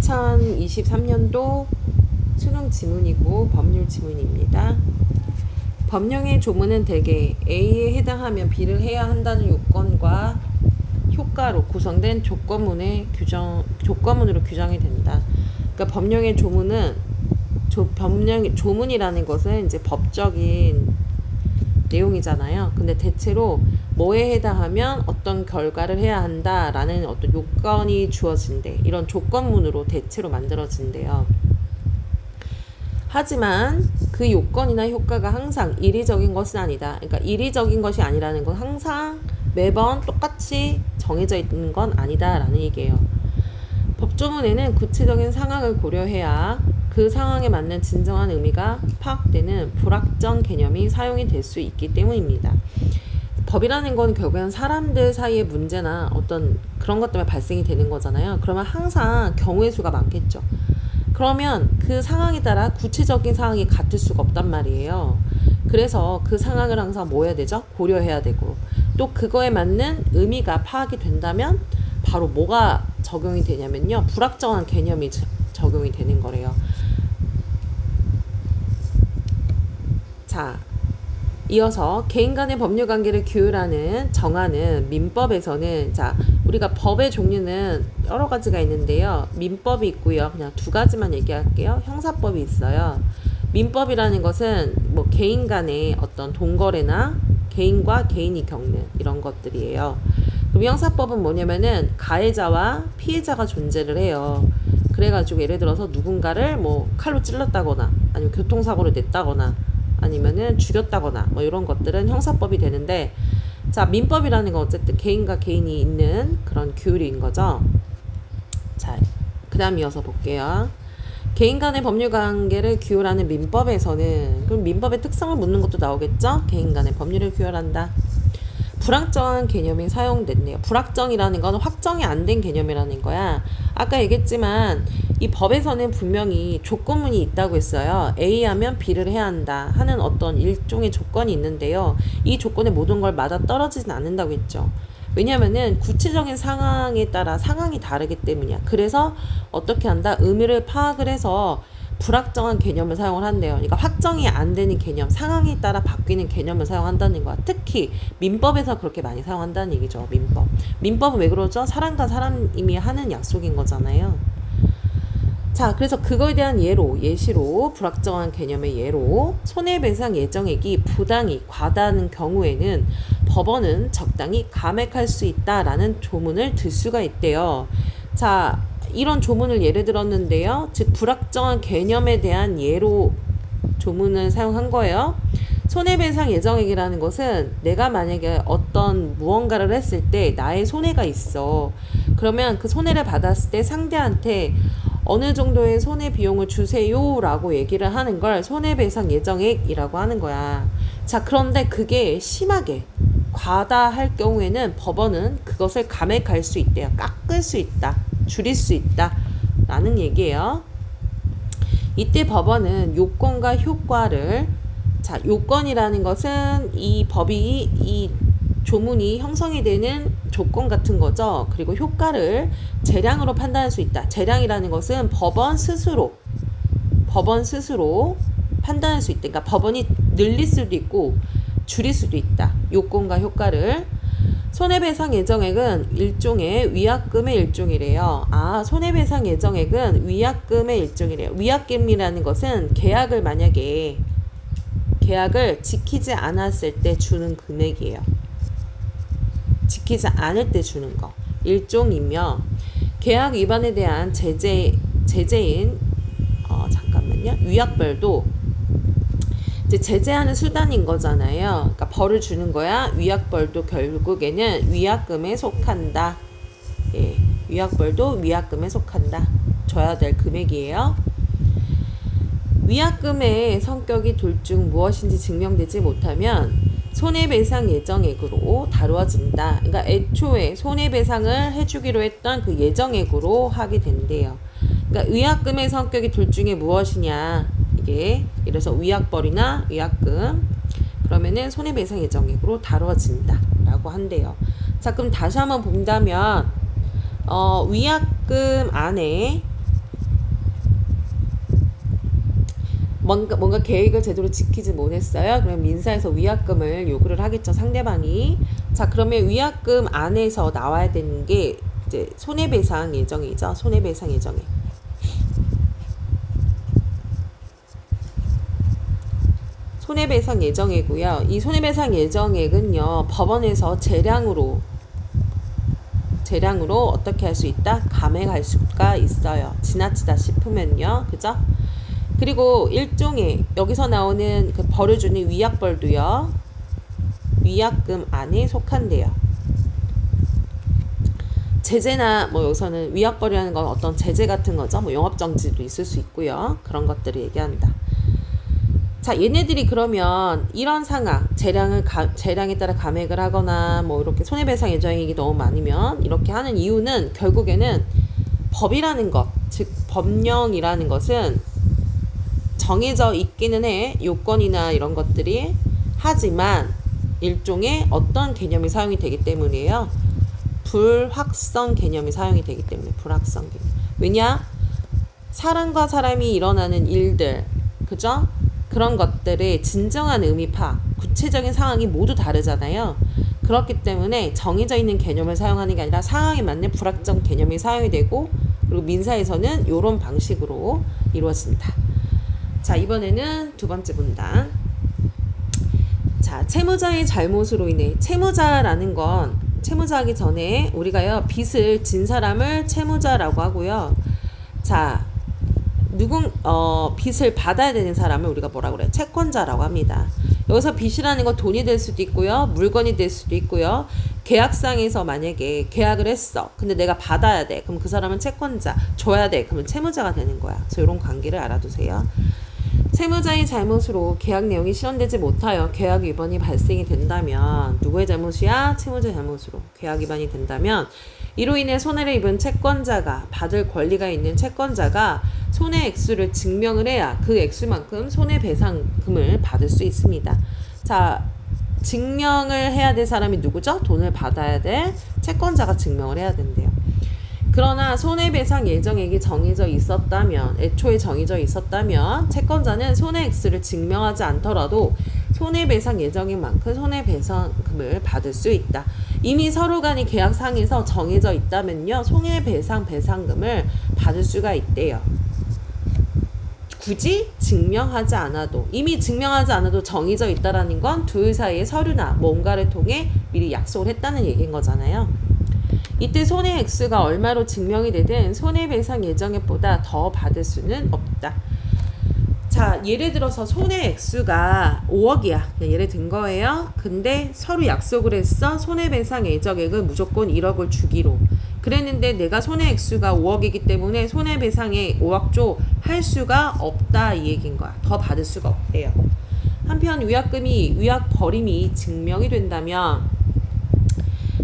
2023년도 수능 지문이고 법률 지문입니다. 법령의 조문은 대개 A에 해당하면 B를 해야 한다는 요건과 효과로 구성된 조건문으로 규정이 된다. 그러니까 법령의 조문은 조문이라는 것은 이제 법적인 내용이잖아요. 근데 대체로 뭐에 해당하면 어떤 결과를 해야 한다라는 어떤 요건이 주어진대. 이런 조건문으로 대체로 만들어진대요. 하지만 그 요건이나 효과가 항상 일의적인 것은 아니다. 그러니까 일의적인 것이 아니라는 건 항상 매번 똑같이 정해져 있는 건 아니다라는 얘기예요. 법조문에는 구체적인 상황을 고려해야 그 상황에 맞는 진정한 의미가 파악되는 불확정 개념이 사용이 될 수 있기 때문입니다. 법이라는 건 결국엔 사람들 사이의 문제나 어떤 그런 것 때문에 발생이 되는 거잖아요. 그러면 항상 경우의 수가 많겠죠. 그러면 그 상황에 따라 구체적인 상황이 같을 수가 없단 말이에요. 그래서 그 상황을 항상 뭐 해야 되죠? 고려해야 되고, 또 그거에 맞는 의미가 파악이 된다면 바로 뭐가 적용이 되냐면요, 불확정한 개념이 적용이 되는 거래요. 자, 이어서 개인 간의 법률 관계를 정하는 민법에서는, 자, 우리가 법의 종류는 여러 가지가 있는데요. 민법이 있고요. 그냥 두 가지만 얘기할게요. 형사법이 있어요. 민법이라는 것은 뭐 개인 간의 어떤 동거래나 개인과 개인이 겪는 이런 것들이에요. 그럼 형사법은 뭐냐면은 가해자와 피해자가 존재를 해요. 그래가지고 예를 들어서 누군가를 뭐 칼로 찔렀다거나 아니면 교통사고를 냈다거나 아니면은 죽였다거나 뭐 이런 것들은 형사법이 되는데, 자, 민법이라는 건 어쨌든 개인과 개인이 있는 그런 규율인 거죠. 자, 그 다음 이어서 볼게요. 개인 간의 법률 관계를 규율하는 민법에서는, 그럼 민법의 특성을 묻는 것도 나오겠죠? 개인 간의 법률을 규율한다. 불확정한 개념이 사용됐네요. 불확정이라는 건 확정이 안 된 개념이라는 거야. 아까 얘기했지만 이 법에서는 분명히 조건문이 있다고 했어요. A 하면 B를 해야 한다 하는 어떤 일종의 조건이 있는데요. 이 조건에 모든 걸 맞아 떨어지진 않는다고 했죠. 왜냐면은 구체적인 상황에 따라 상황이 다르기 때문이야. 그래서 어떻게 한다? 의미를 파악을 해서 불확정한 개념을 사용을 한대요. 그러니까 확정이 안 되는 개념, 상황에 따라 바뀌는 개념을 사용한다는 거야. 특히 민법에서 그렇게 많이 사용한다는 얘기죠. 민법은 왜 그러죠? 사람과 사람이 하는 약속인 거잖아요. 자, 그래서 그거에 대한 예시로 불확정한 개념의 예로, 손해배상 예정액이 부당히 과다한 경우에는 법원은 적당히 감액할 수 있다라는 조문을 들 수가 있대요. 자, 이런 조문을 예를 들었는데요. 즉 불확정한 개념에 대한 예로 조문을 사용한 거예요. 손해배상 예정액이라는 것은 내가 만약에 어떤 무언가를 했을 때 나의 손해가 있어. 그러면 그 손해를 받았을 때 상대한테 어느 정도의 손해 비용을 주세요 라고 얘기를 하는 걸 손해배상 예정액이라고 하는 거야. 자, 그런데 그게 심하게 과다할 경우에는 법원은 그것을 감액할 수 있대요. 깎을 수 있다, 줄일 수 있다 라는 얘기예요. 이때 법원은 요건과 효과를, 자, 요건이라는 것은 이 조문이 형성이 되는 조건 같은 거죠. 그리고 효과를 재량으로 판단할 수 있다. 재량이라는 것은 법원 스스로 판단할 수 있다. 그러니까 법원이 늘릴 수도 있고 줄일 수도 있다. 요건과 효과를. 손해배상 예정액은 일종의 위약금의 일종이래요. 아, 손해배상 예정액은 위약금의 일종이래요. 위약금이라는 것은 계약을 지키지 않았을 때 주는 금액이에요. 지키지 않을 때 주는 거 일종이며, 계약 위반에 대한 제재인 위약벌도 이제 제재하는 수단인 거잖아요. 그러니까 벌을 주는 거야. 위약벌도 결국에는 위약금에 속한다. 예, 위약벌도 위약금에 속한다. 줘야 될 금액이에요. 위약금의 성격이 둘 중 무엇인지 증명되지 못하면 손해배상 예정액으로 다루어진다. 그러니까 애초에 손해배상을 해주기로 했던 그 예정액으로 하게 된대요. 그러니까 위약금의 성격이 둘 중에 무엇이냐, 이게 그래서 위약벌이나 위약금, 그러면은 손해배상 예정액으로 다루어진다 라고 한대요. 자, 그럼 다시 한번 본다면 위약금 안에 뭔가 계획을 제대로 지키지 못했어요. 그럼 민사에서 위약금을 요구를 하겠죠, 상대방이. 자, 그러면 위약금 안에서 나와야 되는 게 이제 손해배상 예정이죠. 손해배상 예정액. 손해배상 예정액이고요. 이 손해배상 예정액은요, 법원에서 재량으로 어떻게 할 수 있다? 감액할 수가 있어요. 지나치다 싶으면요. 그죠? 그리고 일종의 여기서 나오는 그 벌을 주는 위약벌도요. 위약금 안에 속한대요. 제재나 뭐 여기서는 위약벌이라는 건 어떤 제재 같은 거죠. 뭐 영업정지도 있을 수 있고요. 그런 것들을 얘기한다. 자, 얘네들이 그러면 이런 상황, 재량에 따라 감액을 하거나 뭐 이렇게 손해배상 예정액이 너무 많으면 이렇게 하는 이유는 결국에는 법이라는 것, 즉 법령이라는 것은 정해져 있기는 해. 요건이나 이런 것들이. 하지만 일종의 어떤 개념이 사용이 되기 때문이에요. 불확성 개념이 사용이 되기 때문에. 불확성 개념. 왜냐? 사람과 사람이 일어나는 일들, 그죠? 그런 것들의 진정한 의미 파악, 구체적인 상황이 모두 다르잖아요. 그렇기 때문에 정해져 있는 개념을 사용하는 게 아니라 상황에 맞는 불확정 개념이 사용이 되고, 그리고 민사에서는 이런 방식으로 이루어진다. 자, 이번에는 두 번째 문단. 자, 채무자의 잘못으로 인해, 채무자라는 건 채무자하기 전에 우리가요, 빚을 진 사람을 채무자라고 하고요. 자, 빚을 받아야 되는 사람을 우리가 뭐라고 그래요? 채권자라고 합니다. 여기서 빚이라는 건 돈이 될 수도 있고요, 물건이 될 수도 있고요. 계약상에서 만약에 계약을 했어. 근데 내가 받아야 돼. 그럼 그 사람은 채권자, 줘야 돼. 그러면 채무자가 되는 거야. 그래서 이런 관계를 알아두세요. 채무자의 잘못으로 계약 내용이 실현되지 못하여 계약 위반이 발생이 된다면 누구의 잘못이야? 채무자 잘못으로 계약 위반이 된다면 이로 인해 손해를 입은 채권자가 받을 권리가 있는 채권자가 손해 액수를 증명을 해야 그 액수만큼 손해배상금을 받을 수 있습니다. 자, 증명을 해야 될 사람이 누구죠? 돈을 받아야 될 채권자가 증명을 해야 된대요. 그러나 손해배상 예정액이 정해져 있었다면, 애초에 정해져 있었다면 채권자는 손해액수를 증명하지 않더라도 손해배상 예정액만큼 손해배상금을 받을 수 있다. 이미 서로 간이 계약상에서 정해져 있다면요, 손해배상금을 받을 수가 있대요. 굳이 증명하지 않아도, 이미 증명하지 않아도 정해져 있다라는 건 둘 사이의 서류나 뭔가를 통해 미리 약속을 했다는 얘기인 거잖아요. 이때 손해액수가 얼마로 증명이 되든 손해배상 예정액보다 더 받을 수는 없다. 자, 예를 들어서 손해액수가 5억이야. 예를 든 거예요. 근데 서로 약속을 했어. 손해배상 예정액은 무조건 1억을 주기로. 그랬는데 내가 손해액수가 5억이기 때문에 손해배상에 5억 줘 할 수가 없다, 이 얘기인 거야. 더 받을 수가 없대요. 한편 위약벌임이 증명이 된다면,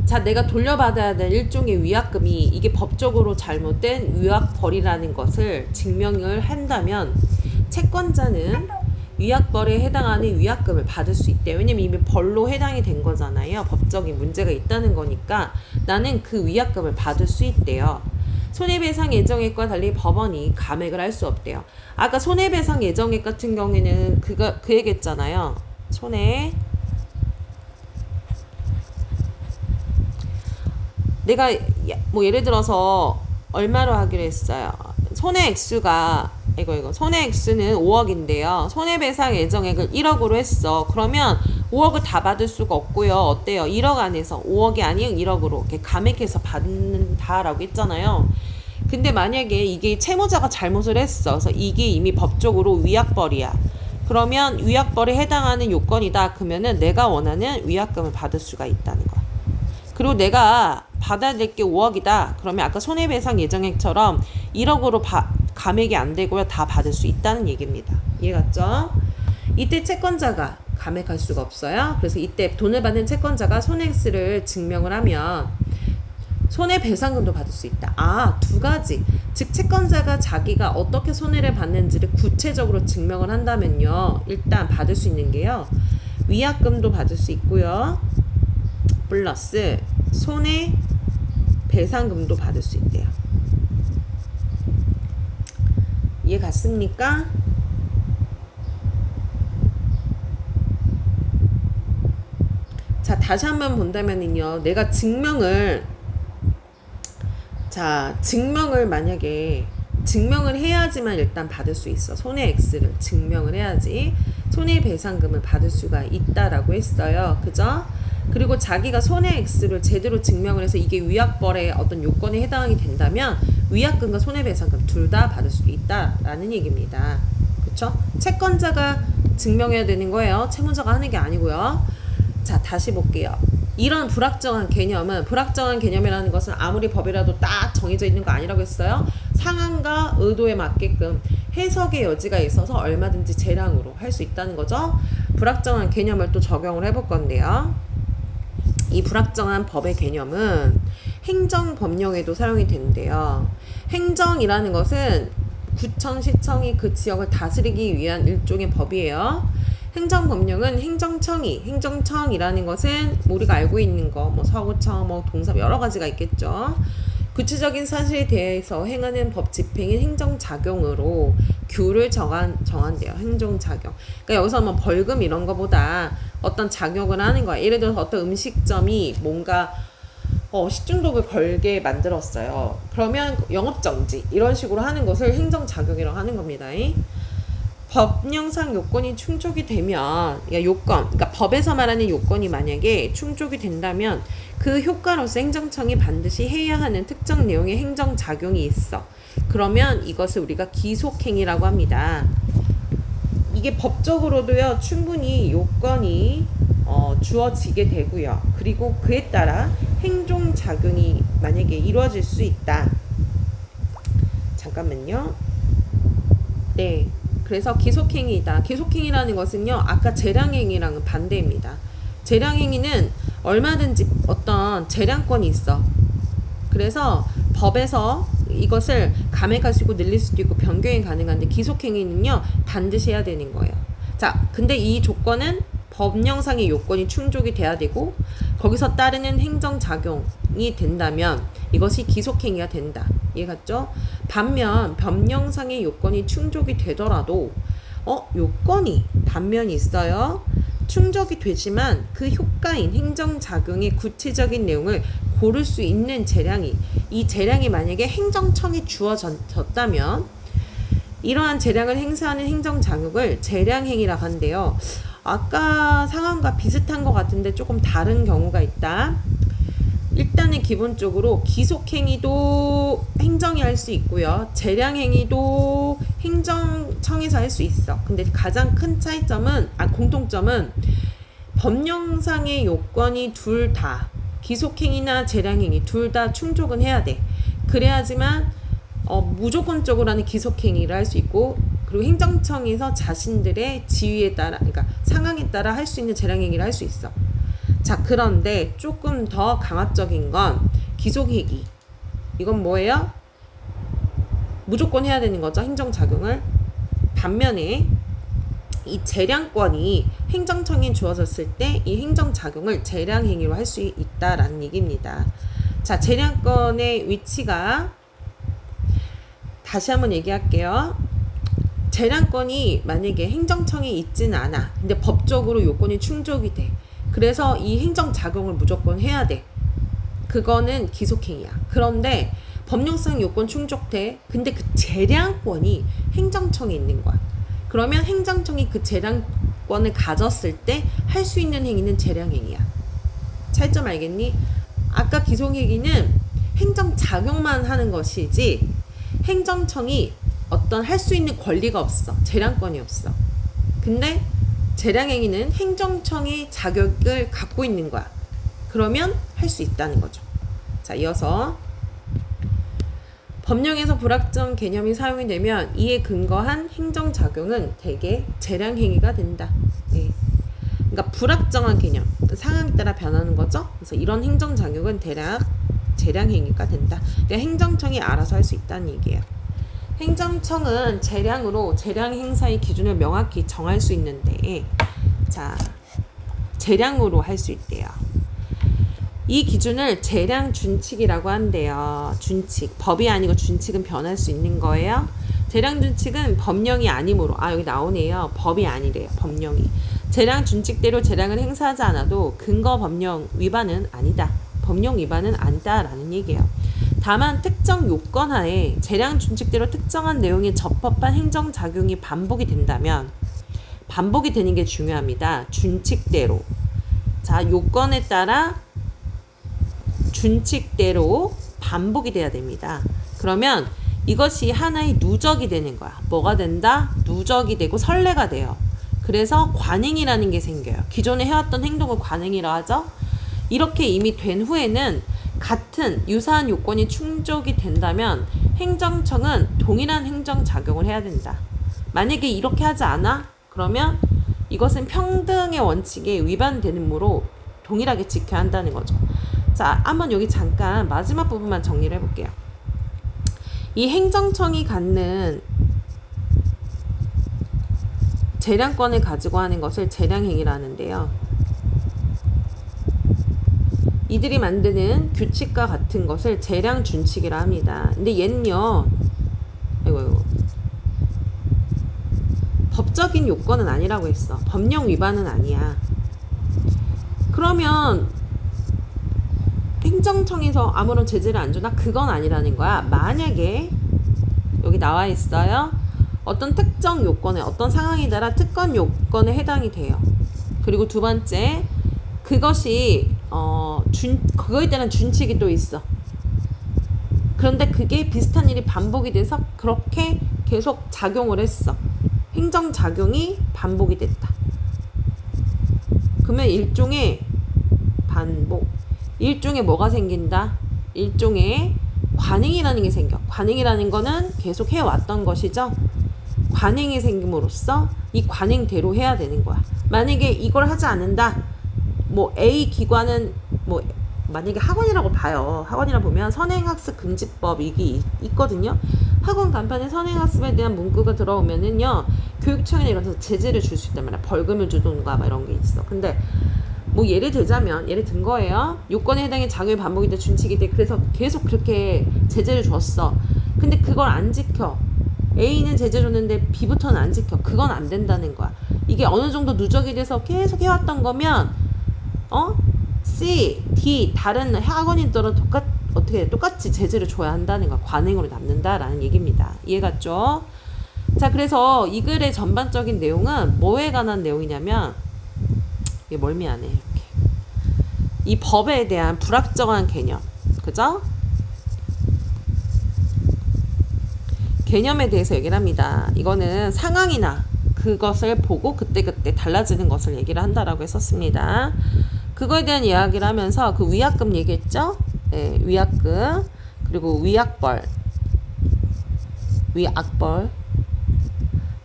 자, 내가 돌려받아야 될 일종의 위약금이 이게 법적으로 잘못된 위약벌이라는 것을 증명을 한다면 채권자는 위약벌에 해당하는 위약금을 받을 수 있대요. 왜냐면 이미 벌로 해당이 된 거잖아요. 법적인 문제가 있다는 거니까 나는 그 위약금을 받을 수 있대요. 손해배상 예정액과 달리 법원이 감액을 할 수 없대요. 아까 손해배상 예정액 같은 경우에는 그 얘기했잖아요. 내가 뭐 예를 들어서 얼마로 하기로 했어요. 손해액수는 5억인데요. 손해배상 예정액을 1억으로 했어. 그러면 5억을 다 받을 수가 없고요. 어때요? 1억 안에서 5억이 아닌 1억으로 이렇게 감액해서 받는다라고 했잖아요. 근데 만약에 이게 채무자가 잘못을 했어. 그래서 이게 이미 법적으로 위약벌이야. 그러면 위약벌에 해당하는 요건이다. 그러면은 내가 원하는 위약금을 받을 수가 있다는 거야. 그리고 내가 받아야 될 게 5억이다. 그러면 아까 손해배상 예정액처럼 1억으로 감액이 안 되고요. 다 받을 수 있다는 얘기입니다. 이해갔죠? 이때 채권자가 감액할 수가 없어요. 그래서 이때 돈을 받는 채권자가 손해액수를 증명을 하면 손해배상금도 받을 수 있다. 아, 두 가지. 즉 채권자가 자기가 어떻게 손해를 받는지를 구체적으로 증명을 한다면요, 일단 받을 수 있는 게요, 위약금도 받을 수 있고요, 플러스 손해배상금도 받을 수 있대요. 이해 갔습니까? 다시 한번 본다면은요, 내가 증명을 만약에 증명을 해야지만 일단 받을 수 있어. 손해액수를 증명을 해야지 손해배상금을 받을 수가 있다라고 했어요. 그죠? 그리고 자기가 손해액수를 제대로 증명을 해서 이게 위약벌의 어떤 요건에 해당이 된다면 위약금과 손해배상금 둘 다 받을 수 있다라는 얘기입니다. 그쵸? 채권자가 증명해야 되는 거예요. 채무자가 하는 게 아니고요. 자, 다시 볼게요. 이런 불확정한 개념이라는 것은 아무리 법이라도 딱 정해져 있는 거 아니라고 했어요. 상황과 의도에 맞게끔 해석의 여지가 있어서 얼마든지 재량으로 할 수 있다는 거죠. 불확정한 개념을 또 적용을 해볼 건데요. 이 불확정한 법의 개념은 행정법령에도 사용이 되는데요. 행정이라는 것은 구청, 시청이 그 지역을 다스리기 위한 일종의 법이에요. 행정법령은 행정청이라는 것은 우리가 알고 있는 거, 뭐 서구청, 뭐 동사 여러 가지가 있겠죠. 구체적인 사실에 대해서 행하는 법 집행인 행정작용으로 규를 정한대요. 행정작용. 그러니까 여기서 뭐 벌금 이런 거보다 어떤 작용을 하는 거야. 예를 들어서 어떤 음식점이 뭔가 식중독을 걸게 만들었어요. 그러면 영업정지 이런 식으로 하는 것을 행정작용이라고 하는 겁니다. 법령상 요건이 충족이 되면 그러니까 법에서 말하는 요건이 만약에 충족이 된다면 그 효과로서 행정청이 반드시 해야 하는 특정 내용의 행정작용이 있어. 그러면 이것을 우리가 기속행위라고 합니다. 이게 법적으로도요 충분히 요건이 주어지게 되고요. 그리고 그에 따라 행정작용이 만약에 이루어질 수 있다. 잠깐만요. 네. 그래서 기속행위이다. 기속행위라는 것은요, 아까 재량행위랑은 반대입니다. 재량행위는 얼마든지 어떤 재량권이 있어. 그래서 법에서 이것을 감액하시고 늘릴 수도 있고 변경이 가능한데 기속행위는요, 반드시 해야 되는 거예요. 자, 근데 이 조건은 법령상의 요건이 충족이 돼야 되고 거기서 따르는 행정작용이 된다면 이것이 기속행위가 된다. 이해갔죠? 반면 법령상의 요건이 충족이 되더라도 요건이 반면이 있어요. 충족이 되지만 그 효과인 행정작용의 구체적인 내용을 고를 수 있는 재량이 이 재량이 만약에 행정청이 주어졌다면 이러한 재량을 행사하는 행정작용을 재량행위라고 한대요. 아까 상황과 비슷한 것 같은데 조금 다른 경우가 있다. 일단은 기본적으로 기속행위도 행정이 할 수 있고요. 재량행위도 행정청에서 할 수 있어. 근데 가장 큰 공통점은 법령상의 요건이 둘 다 기속행위나 재량행위 둘 다 충족은 해야 돼. 그래야지만 무조건적으로 하는 기속행위를 할 수 있고 그리고 행정청에서 자신들의 지위에 따라 그러니까 상황에 따라 할 수 있는 재량행위를 할 수 있어. 자, 그런데 조금 더 강압적인 건 기속행위. 이건 뭐예요? 무조건 해야 되는 거죠. 행정작용을. 반면에 이 재량권이 행정청에 주어졌을 때 이 행정작용을 재량행위로 할 수 있다라는 얘기입니다. 자, 재량권의 위치가 다시 한번 얘기할게요. 재량권이 만약에 행정청에 있지는 않아. 근데 법적으로 요건이 충족이 돼. 그래서 이 행정작용을 무조건 해야 돼. 그거는 기속행위야. 그런데 법령상 요건 충족돼. 근데 그 재량권이 행정청에 있는 거야. 그러면 행정청이 그 재량권을 가졌을 때 할 수 있는 행위는 재량행위야. 차이점 알겠니? 아까 기속행위는 행정작용만 하는 것이지 행정청이 어떤 할 수 있는 권리가 없어. 재량권이 없어. 근데 재량행위는 행정청이 자격을 갖고 있는 거야. 그러면 할 수 있다는 거죠. 자, 이어서 법령에서 불확정 개념이 사용이 되면 이에 근거한 행정작용은 대개 재량행위가 된다. 예. 그러니까 불확정한 개념, 상황에 따라 변하는 거죠. 그래서 이런 행정작용은 대략 재량행위가 된다. 그러니까 행정청이 알아서 할 수 있다는 얘기예요. 행정청은 재량으로 재량 행사의 기준을 명확히 정할 수 있는데, 자, 재량으로 할 수 있대요. 이 기준을 재량 준칙이라고 한대요. 준칙. 법이 아니고 준칙은 변할 수 있는 거예요. 재량 준칙은 법령이 아니므로, 여기 나오네요. 법이 아니래요. 법령이. 재량 준칙대로 재량을 행사하지 않아도 근거 법령 위반은 아니다. 법령 위반은 아니다라는 얘기예요. 다만 특정 요건 하에 재량 준칙대로 특정한 내용의 적법한 행정작용이 반복이 된다면 반복이 되는 게 중요합니다. 준칙대로. 자, 요건에 따라 준칙대로 반복이 돼야 됩니다. 그러면 이것이 하나의 누적이 되는 거야. 뭐가 된다? 누적이 되고 선례가 돼요. 그래서 관행이라는 게 생겨요. 기존에 해왔던 행동을 관행이라 하죠. 이렇게 이미 된 후에는 같은 유사한 요건이 충족이 된다면 행정청은 동일한 행정작용을 해야 된다. 만약에 이렇게 하지 않아? 그러면 이것은 평등의 원칙에 위반되므로 동일하게 지켜야 한다는 거죠. 자, 한번 여기 잠깐 마지막 부분만 정리를 해볼게요. 이 행정청이 갖는 재량권을 가지고 하는 것을 재량행위라 하는데요. 이들이 만드는 규칙과 같은 것을 재량준칙이라 합니다. 근데 얘는요, 아이고, 법적인 요건은 아니라고 했어. 법령 위반은 아니야. 그러면 행정청에서 아무런 제재를 안 주나? 그건 아니라는 거야. 만약에 여기 나와 있어요. 어떤 특정 요건에 어떤 상황에 따라 특권 요건에 해당이 돼요. 그리고 두 번째, 그것이 그거에 따른 준칙이 또 있어. 그런데 그게 비슷한 일이 반복이 돼서 그렇게 계속 작용을 했어. 행정작용이 반복이 됐다. 그러면 일종의 반복, 일종의 뭐가 생긴다? 일종의 관행이라는 게 생겨. 관행이라는 거는 계속 해왔던 것이죠. 관행이 생김으로써 이 관행대로 해야 되는 거야. 만약에 이걸 하지 않는다, 뭐 A 기관은 뭐 만약에 학원이라고 봐요. 학원이라 보면 선행학습금지법 이게 있거든요. 학원 간판에 선행학습에 대한 문구가 들어오면은요, 교육청이나 이런 데서 제재를 줄 수 있단 말이야. 벌금을 주던가 막 이런 게 있어. 근데 뭐 예를 들자면, 예를 든 거예요. 요건에 해당해 작용이 반복이 돼 준칙이 돼. 그래서 계속 그렇게 제재를 줬어. 근데 그걸 안 지켜. A는 제재 줬는데 B부터는 안 지켜. 그건 안 된다는 거야. 이게 어느 정도 누적이 돼서 계속 해왔던 거면 C, D 다른 학원인들은 똑같이 제재를 줘야 한다는 거야. 관행으로 남는다라는 얘기입니다. 이해갔죠? 자, 그래서 이 글의 전반적인 내용은 뭐에 관한 내용이냐면, 이게 멀미하네. 이렇게 이 법에 대한 불확정한 개념, 그죠? 개념에 대해서 얘기를 합니다. 이거는 상황이나 그것을 보고 그때그때 달라지는 것을 얘기를 한다라고 했었습니다. 그거에 대한 이야기를 하면서 그 위약금 얘기했죠? 네, 위약금, 그리고 위약벌,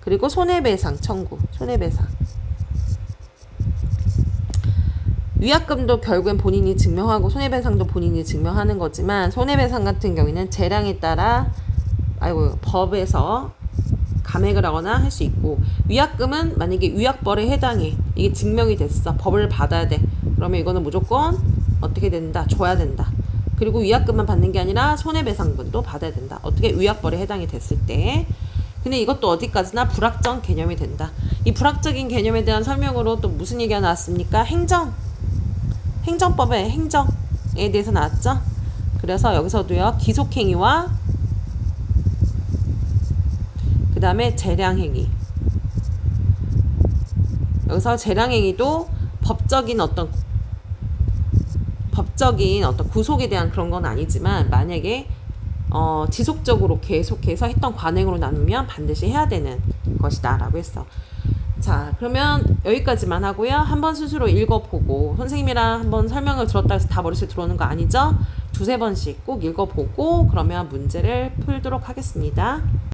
그리고 손해배상 청구, 손해배상. 위약금도 결국엔 본인이 증명하고 손해배상도 본인이 증명하는 거지만, 손해배상 같은 경우에는 재량에 따라 법에서 감액을 하거나 할 수 있고, 위약금은 만약에 위약벌에 해당해, 이게 증명이 됐어, 법을 받아야 돼, 그러면 이거는 무조건 어떻게 된다? 줘야 된다. 그리고 위약금만 받는 게 아니라 손해배상분도 받아야 된다. 어떻게? 위약벌에 해당이 됐을 때. 근데 이것도 어디까지나 불확정 개념이 된다. 이 불확정인 개념에 대한 설명으로 또 무슨 얘기가 나왔습니까? 행정법의 행정에 대해서 나왔죠. 그래서 여기서도요, 기속행위와 그 다음에 재량행위. 여기서 재량행위도 법적인 어떤 구속에 대한 그런 건 아니지만, 만약에 지속적으로 계속해서 했던 관행으로 나누면 반드시 해야 되는 것이다 라고 했어. 자, 그러면 여기까지만 하고요. 한번 스스로 읽어보고, 선생님이랑 한번 설명을 들었다 해서 다 머릿속에 들어오는 거 아니죠? 두세 번씩 꼭 읽어보고 그러면 문제를 풀도록 하겠습니다.